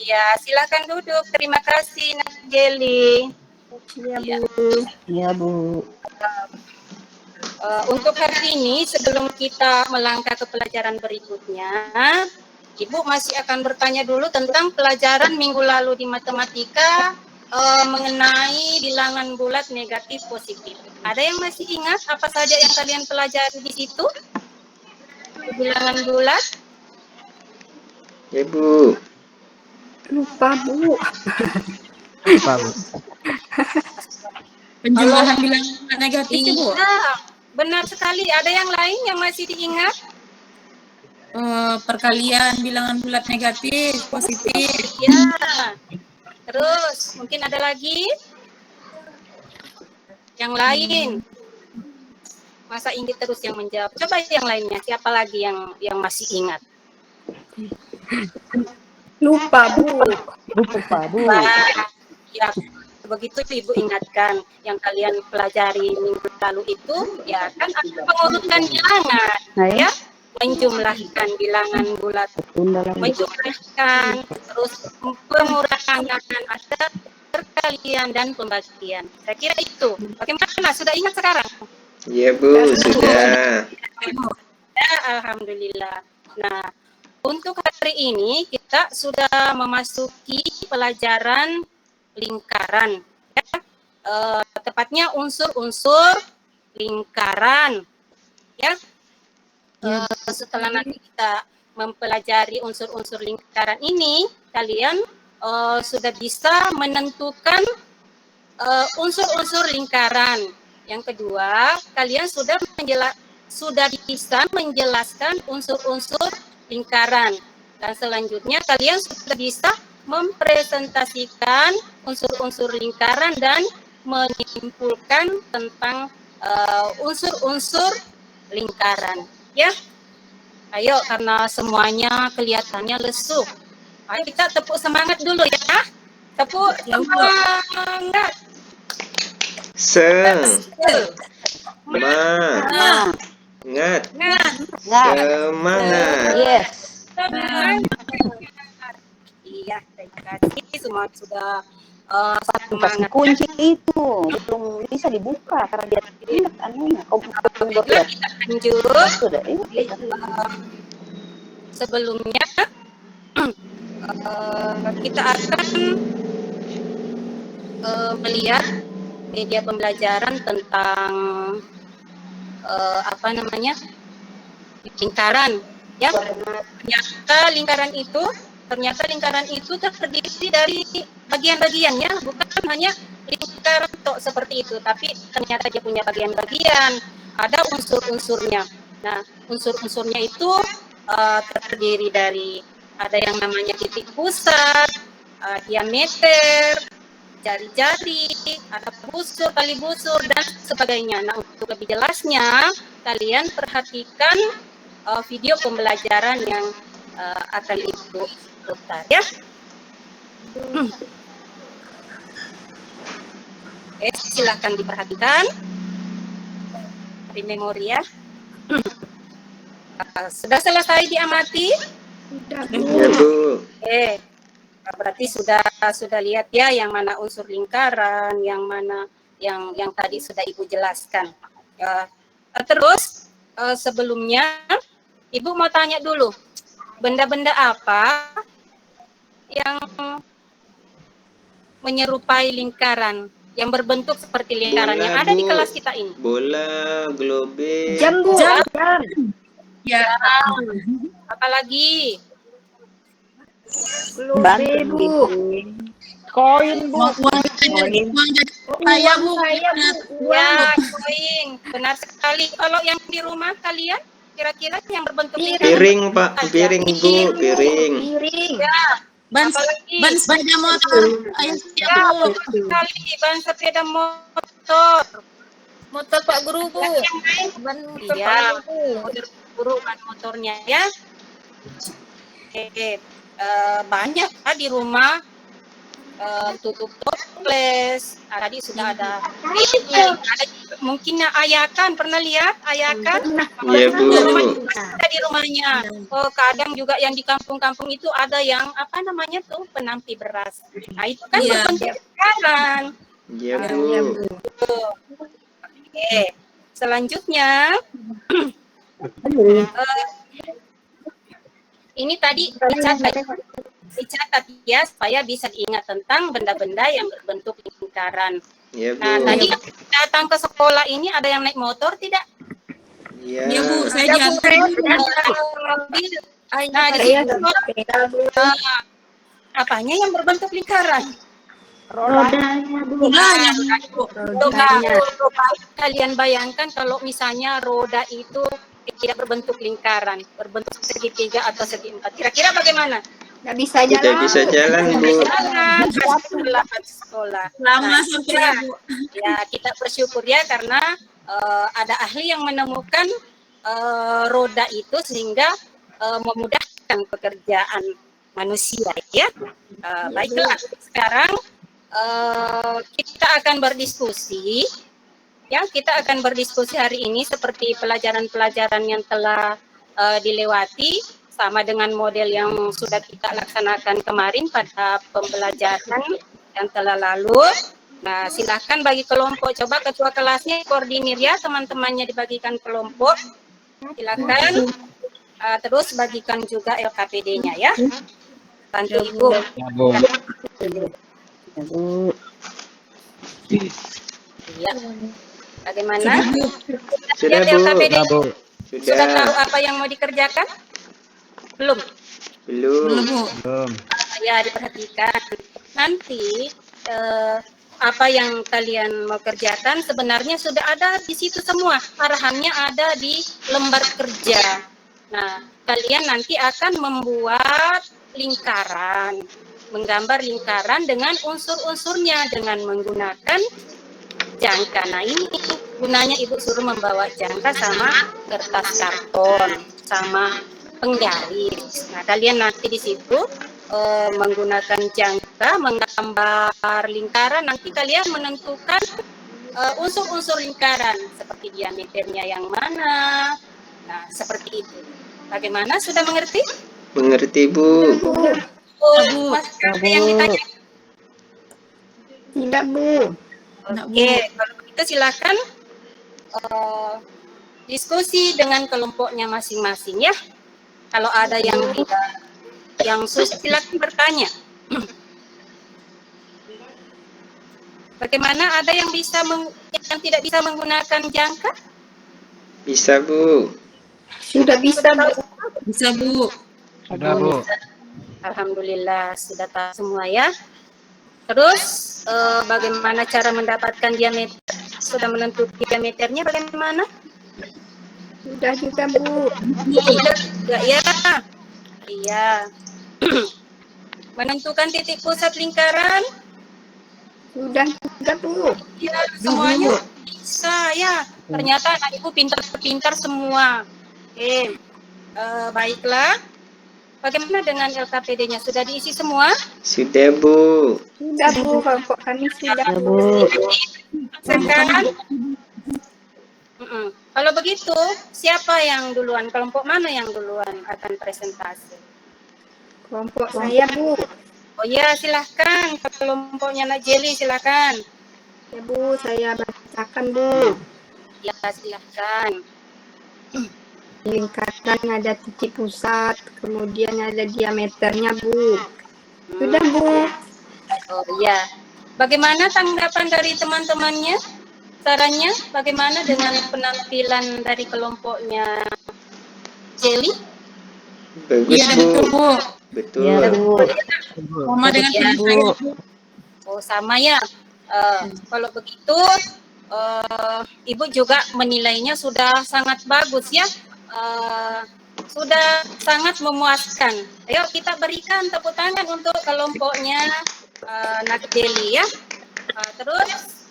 Ya, silakan duduk. Terima kasih, Nageli. Iya, Bu. Iya, Bu. Untuk hari ini, sebelum kita melangkah ke pelajaran berikutnya, Ibu masih akan bertanya dulu tentang pelajaran minggu lalu di matematika mengenai bilangan bulat negatif positif. Ada yang masih ingat apa saja yang kalian pelajari di situ? Bilangan bulat? Ibu. Lupa, Bu. Lupa, Bu. Penjumlahan bilangan negatif, Bu. Iya, benar sekali. Ada yang lain yang masih diingat? Perkalian bilangan bulat negatif, positif. Ya. Terus, mungkin ada lagi? Yang lain? Masa Ingrid terus yang menjawab? Coba yang lainnya, siapa lagi yang masih ingat? Lupa, Bu. Lupa, Bu. Ya, begitu Ibu ingatkan yang kalian pelajari minggu lalu itu, ya kan ada pengurutan bilangan, ya, menjumlahkan bilangan bulat, menjumlahkan, terus pengurangan, ada perkalian dan pembagian. Saya kira itu. Bagaimana? Sudah ingat sekarang? Iya, Bu, sudah. Ya, alhamdulillah. Nah, untuk hari ini kita sudah memasuki pelajaran lingkaran, ya. Tepatnya unsur-unsur lingkaran, ya. Setelah nanti kita mempelajari unsur-unsur lingkaran ini, kalian sudah bisa menentukan unsur-unsur lingkaran. Yang kedua, kalian sudah bisa menjelaskan unsur-unsur lingkaran. Dan selanjutnya kalian sudah bisa mempresentasikan unsur-unsur lingkaran dan menyimpulkan tentang unsur-unsur lingkaran. Ya, ayo karena semuanya kelihatannya lesu. Ayo kita tepuk semangat dulu ya. Tepuk semangat. Semangat. Semangat. Yes. Iya, terima kasih. Semua sudah Kasih kunci itu belum bisa dibuka karena dia tidak anunya. kita lanjut. Sudah, Sebelumnya kita akan melihat media pembelajaran tentang lingkaran, ya. Ternyata lingkaran itu terdiri dari bagian-bagian, ya, bukan hanya lingkaran seperti itu, tapi ternyata dia punya bagian-bagian, ada unsur-unsurnya. Nah, unsur-unsurnya itu terdiri dari ada yang namanya titik pusat, diameter, jari-jari, ada busur, tali busur, dan sebagainya. Nah, untuk lebih jelasnya, kalian perhatikan video pembelajaran yang akan Ibu putar, ya. Silakan diperhatikan di memori, ya. Sudah selesai diamati? Iya, Bu. Berarti sudah lihat ya yang mana unsur lingkaran, yang mana yang tadi sudah Ibu jelaskan. Terus sebelumnya Ibu mau tanya dulu, benda-benda apa yang menyerupai lingkaran, yang berbentuk seperti lingkaran yang ada di kelas kita ini? Bola, globe. Jam, Bu. Jam. Ya. Apalagi? Globe, Bu. Koin, Bu. Uang saya, Bu. Ya, koin. Benar sekali. Kalau yang di rumah kalian, kira-kira yang berbentuk lingkaran? Piring, Pak. Piring, Bu. Piring. Ya. Ban sepeda motor. Ayo, Ya, sekali. Ban sepeda motor. motor Pak Guru, Bu. Ban motor Pak Guru, ban motornya, ya. Oke. Banyak di rumah tutup toples. Tadi sudah ada ini, ada mungkin ayakan, pernah lihat ayakan? Iya, Bu. Ada di rumahnya. Oh, kadang juga yang di kampung-kampung itu ada yang apa namanya tuh penampi beras. Nah, itu kan Iya. berbentuk lingkaran. Iya, Bu. Oke. Selanjutnya ini tadi dicatat ya supaya bisa diingat tentang benda-benda yang berbentuk lingkaran. Iya, Bu. Nah, tadi datang ke sekolah ini ada yang naik motor tidak? Iya. Iya Bu, saya diantar. Nah, di situ apanya yang berbentuk lingkaran? Rodanya, Bu. Rodanya Bu. Coba kalian bayangkan kalau misalnya roda itu tidak berbentuk lingkaran, berbentuk segitiga atau segi empat. Kira-kira bagaimana? Nggak bisa Tidak jalan. bisa jalan, Bu. Jalan, sekolah. Lama Nah, sampai ya Bu. ya kita bersyukur ya karena ada ahli yang menemukan roda itu sehingga memudahkan pekerjaan manusia ya. Baiklah, sekarang kita akan berdiskusi ya, kita akan berdiskusi hari ini seperti pelajaran-pelajaran yang telah dilewati sama dengan model yang sudah kita laksanakan kemarin pada pembelajaran yang telah lalu. Nah, silakan bagi kelompok, coba ketua kelasnya koordinir ya, teman-temannya dibagikan kelompok. Silakan terus bagikan juga LKPD-nya ya. Bantu Ibu. Ya. Bagaimana? Sudah, Lihat Bu. LKPD. Sudah Sudah. tahu apa yang mau dikerjakan? Belum. Belum. Bu. Belum. Ya, diperhatikan. Nanti apa yang kalian mau kerjakan sebenarnya sudah ada di situ semua. Arahannya ada di lembar kerja. Nah, kalian nanti akan membuat lingkaran, menggambar lingkaran dengan unsur-unsurnya dengan menggunakan jangka. Nah, ini gunanya Ibu suruh membawa jangka sama kertas karton sama penggaris. Nah, kalian nanti di situ menggunakan jangka, menggambar lingkaran. Nanti kalian menentukan unsur-unsur lingkaran seperti diameternya yang mana. Nah, seperti itu. Bagaimana? Sudah mengerti? Mengerti, Bu. Oh, Mas, ada yang ditanya? Tidak, Bu. Oke, kalau begitu silakan diskusi dengan kelompoknya masing-masing ya. Kalau ada yang tidak, yang susah silakan bertanya. Bagaimana? Ada yang yang tidak bisa menggunakan jangka? Bisa, Bu. Sudah bisa, Bu. Bisa Bu. Sudah, Bu. Alhamdulillah sudah tahu semua ya. Terus bagaimana cara mendapatkan diameter? Sudah menentukan diameternya bagaimana? Sudah juga, Bu. Sudah juga ya. Iya. Menentukan titik pusat lingkaran? Sudah juga, Bu. Ya, semuanya bisa ya. Ternyata anak ibu pintar-pintar semua. Oke, baiklah. Bagaimana dengan LKPD-nya? Sudah diisi semua? Sudah, Bu. Sudah, Bu. Kelompok kami sudah, Bu. Sekarang, kalau begitu, siapa yang duluan? Kelompok mana yang duluan akan presentasi? Kelompok saya, Bu. Oh ya, silahkan. Kelompoknya Nak Jeli, silahkan. Ya, Bu. Saya bacakan, Bu. Ya, silahkan. Lingkaran ada titik pusat, kemudian ada diameternya, Bu. Sudah, Bu. Oh iya. Bagaimana tanggapan dari teman-temannya? Sarannya bagaimana dengan penampilan dari kelompoknya Jelly? Bagus, Iya Bu. betul Bu. Betul. Ya, Bu. Sama dengan teman saya Bu. Oh sama ya. Kalau begitu, Ibu juga menilainya sudah sangat bagus ya. Sudah sangat memuaskan. Ayo kita berikan tepuk tangan untuk kelompoknya Nak Deli ya. Terus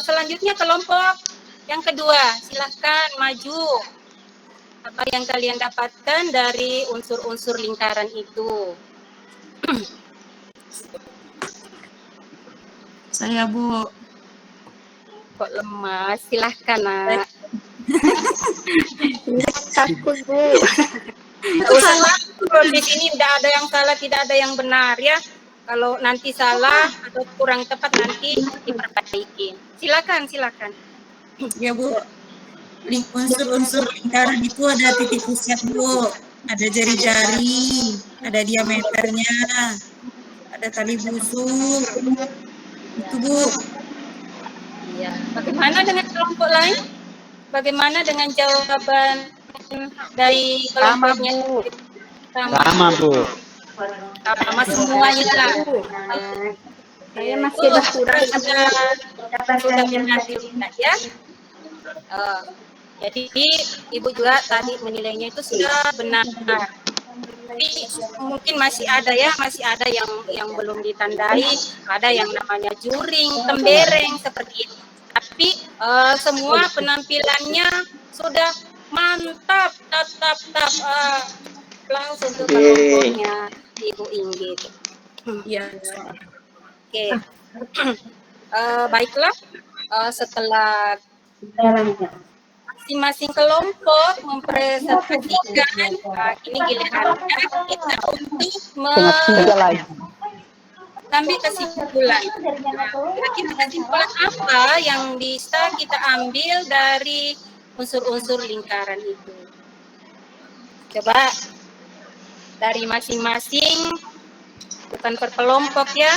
selanjutnya kelompok yang kedua, silahkan maju. Apa yang kalian dapatkan dari unsur-unsur lingkaran itu? Saya, Bu. Kok lemas? Silahkan, Nak. Takut, Bu. Nggak usah takut. Di sini tidak ada yang salah, tidak ada yang benar ya. Kalau nanti salah atau kurang tepat nanti diperbaiki. Silakan, silakan. Ya, Bu. Unsur-unsur lingkaran itu ada titik pusat, Bu. Ada jari-jari, ada diameternya, ada tali busur. Itu, Bu. Iya. Bagaimana dengan kelompok lain? Bagaimana dengan jawaban dari kelompoknya? Sama, Bu. Sama semuanya lah. Saya masih ada kurang. Sudah benar tidak ya? Jadi Ibu juga tadi menilainya itu sudah benar. Tapi mungkin masih ada ya, masih ada yang belum ditandai, ada yang namanya juring, tembereng seperti itu. Tapi semua penampilannya sudah mantap, tap. Langsung untuk kelompoknya Ibu Inggit. Iya. Oke. Baiklah, setelah masing-masing kelompok mempresentasikan, ini gilirannya kita untuk Tengah 3 lagi. mengambil kesimpulan. Kira-kira kesimpulan apa yang bisa kita ambil dari unsur-unsur lingkaran itu? Coba dari masing-masing, bukan per kelompok ya,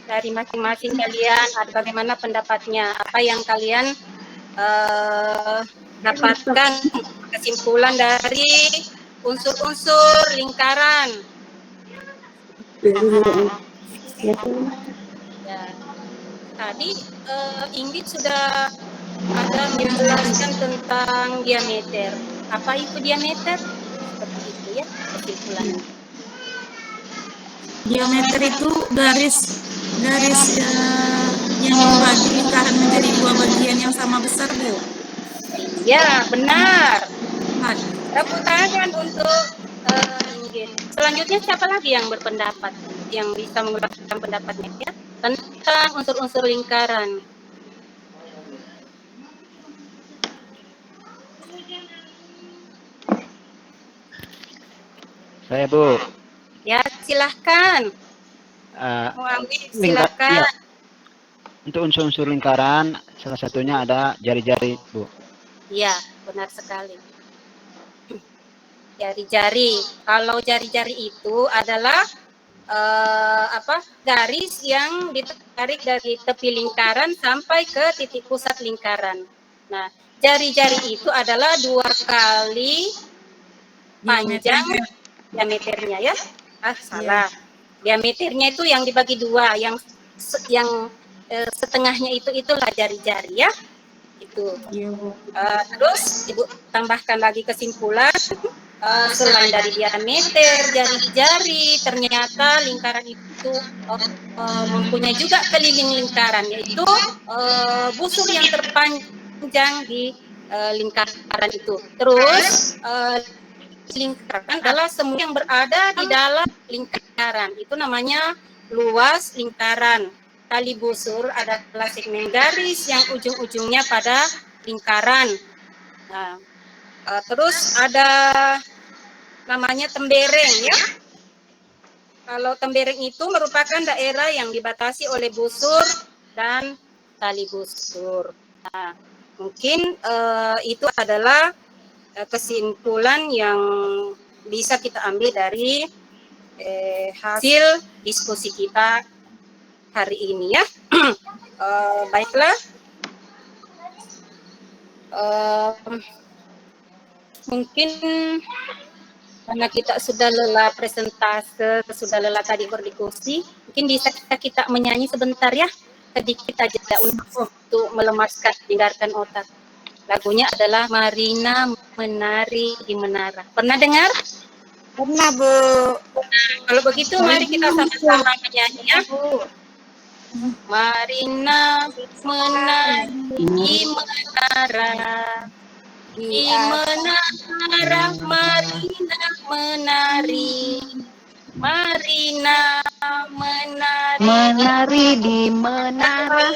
dari masing-masing kalian ada bagaimana pendapatnya, apa yang kalian dapatkan kesimpulan dari unsur-unsur lingkaran. Ya. Tadi Inggit sudah ada menjelaskan tentang diameter. Apa itu diameter? Seperti itu ya kesimpulannya. Diameter itu garis yang membagi lingkaran menjadi 2 bagian yang sama besar, Bu. Ya, benar. Nah, Tepuk tangan untuk Inggit. Selanjutnya siapa lagi yang berpendapat, yang bisa mengungkapkan pendapatnya ya tentang unsur-unsur lingkaran? Saya, Bu. Ya, silahkan. Mau ambil, silahkan. Ya. Untuk unsur-unsur lingkaran, salah satunya ada jari-jari, Bu. Ya, benar sekali. Jari-jari. Kalau jari-jari itu adalah garis yang ditarik dari tepi lingkaran sampai ke titik pusat lingkaran. Nah, jari-jari itu adalah 2 kali panjang diameternya ya. Salah. Diameternya itu yang dibagi 2, yang setengahnya itulah jari-jari ya. Itu. Terus Ibu tambahkan lagi kesimpulan, selain dari diameter jari-jari, ternyata lingkaran itu mempunyai juga keliling lingkaran, yaitu busur yang terpanjang di lingkaran itu. Terus lingkaran adalah semua yang berada di dalam lingkaran, itu namanya luas lingkaran. Tali busur adalah segmen garis yang ujung-ujungnya pada lingkaran. Nah, terus ada namanya tembereng ya. Kalau tembereng itu merupakan daerah yang dibatasi oleh busur dan tali busur. Nah, mungkin itu adalah kesimpulan yang bisa kita ambil dari hasil diskusi kita hari ini ya. Baiklah. Mungkin karena kita sudah lelah presentase, sudah lelah tadi berdiskusi, mungkin bisa kita menyanyi sebentar ya, sedikit aja untuk melemaskan, hindarkan otak. Lagunya adalah Marina Menari di Menara. Pernah dengar? Pernah, Bu. Kalau begitu mari kita sama-sama menyanyi ya. Marina menari di menara. Di menara Marina menari, Marina menari. Menari di menara.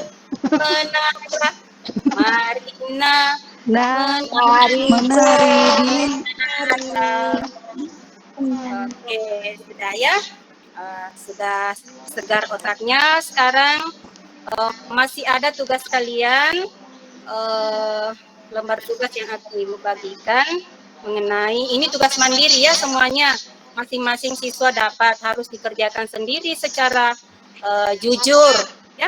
Menara. Marina Nah, menari menari di menara. Oke, sudah ya. Sudah segar otaknya. Sekarang masih ada tugas kalian, lembar tugas yang akan Ibu bagikan mengenai ini tugas mandiri ya semuanya. Masing-masing siswa harus dikerjakan sendiri secara jujur ya.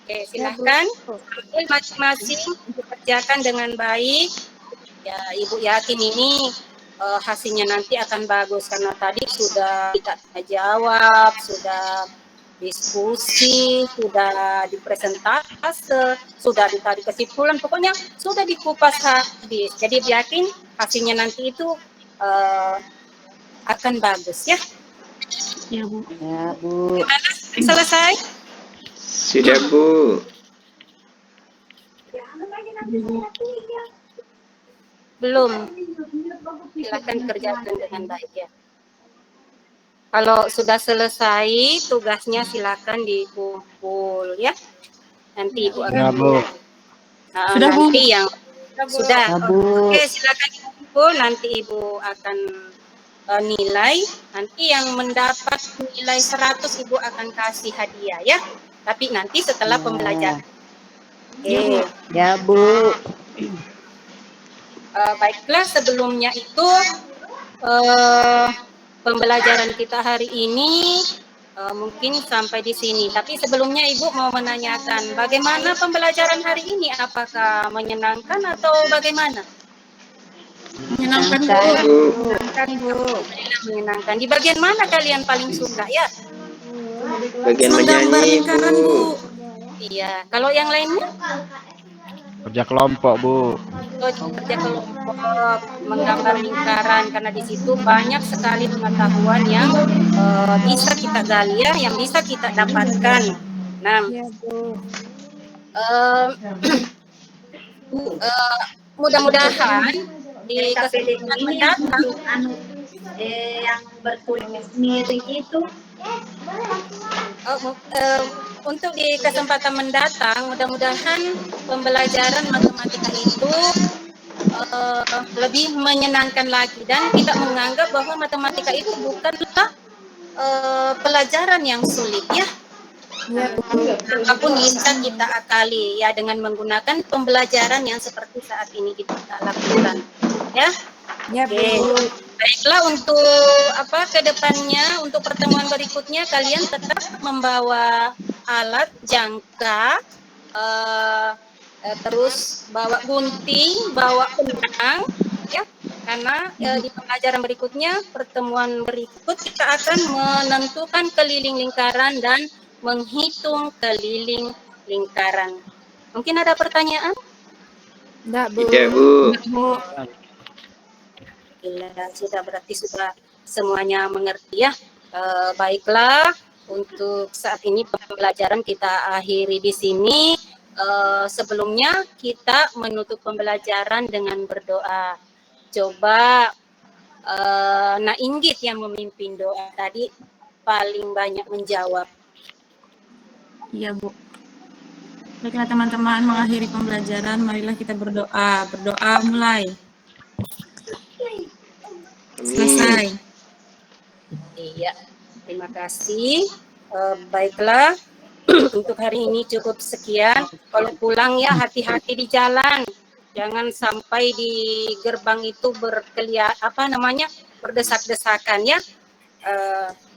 Oke, silahkan ambil masing-masing dikerjakan dengan baik. Ya, Ibu yakin ini hasilnya nanti akan bagus karena tadi sudah kita jawab, sudah diskusi, sudah dipresentase, sudah ditarik kesimpulan, pokoknya sudah dikupas habis. Jadi yakin hasilnya nanti itu akan bagus ya. Ya, Bu. Ya, Bu. Selesai? Sudah, Bu. Belum. Silakan kerjakan dengan baik ya. Kalau sudah selesai tugasnya silakan dikumpul ya. Nanti Ibu akan Ya, Bu. Sudah, Bu. nanti yang sudah. Ya, Bu. Oke, silakan dikumpul, nanti Ibu akan nilai. Nanti yang mendapat nilai 100 Ibu akan kasih hadiah ya. Tapi nanti setelah pembelajaran. Oke. Ya, Bu. Baiklah, sebelumnya itu pembelajaran kita hari ini mungkin sampai di sini. Tapi sebelumnya Ibu mau menanyakan bagaimana pembelajaran hari ini? Apakah menyenangkan atau bagaimana? Menyenangkan, Bu. Bu. Menyenangkan, Bu. Menyenangkan. Di bagian mana kalian paling suka ya? Bagian Menggambar menyanyi, lingkaran, Bu. Bu. Iya. Kalau yang lainnya? Kerja kelompok, Bu. Kerja kelompok, menggambar lingkaran, karena di situ banyak sekali pengetahuan yang bisa kita gali ya, yang bisa kita dapatkan. Nah, mudah-mudahan di kesempatan mendatang yang bertulis miring itu untuk di kesempatan mendatang, mudah-mudahan pembelajaran matematika itu lebih menyenangkan lagi dan kita menganggap bahwa matematika itu bukanlah pelajaran yang sulit ya. Apapun bisa kita akali ya dengan menggunakan pembelajaran yang seperti saat ini kita lakukan ya. Oke. Baiklah, untuk ke depannya, untuk pertemuan berikutnya kalian tetap membawa alat jangka, terus bawa gunting, bawa benang ya, karena di pembelajaran berikutnya, pertemuan berikut kita akan menentukan keliling lingkaran dan menghitung keliling lingkaran. Mungkin ada pertanyaan? Tidak, Bu. Sudah, berarti sudah semuanya mengerti ya. Baiklah, untuk saat ini pembelajaran kita akhiri di sini. Sebelumnya kita menutup pembelajaran dengan berdoa. Coba Nak Inggit yang memimpin doa tadi paling banyak menjawab. Iya, Bu. Baiklah teman-teman, mengakhiri pembelajaran, marilah kita berdoa. Berdoa mulai. Selesai. Iya, terima kasih. Baiklah, untuk hari ini cukup sekian. Kalau pulang ya hati-hati di jalan. Jangan sampai di gerbang itu berdesak-desakan ya.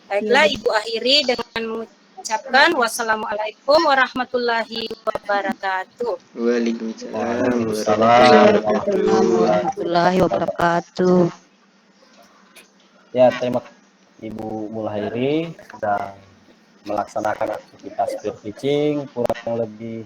Baiklah, Ibu akhiri dengan mengucapkan wassalamualaikum warahmatullahi wabarakatuh. Waalaikumsalam warahmatullahi wabarakatuh. Ya, terima kasih Ibu Mulhairi sudah melaksanakan aktivitas peer teaching kurang lebih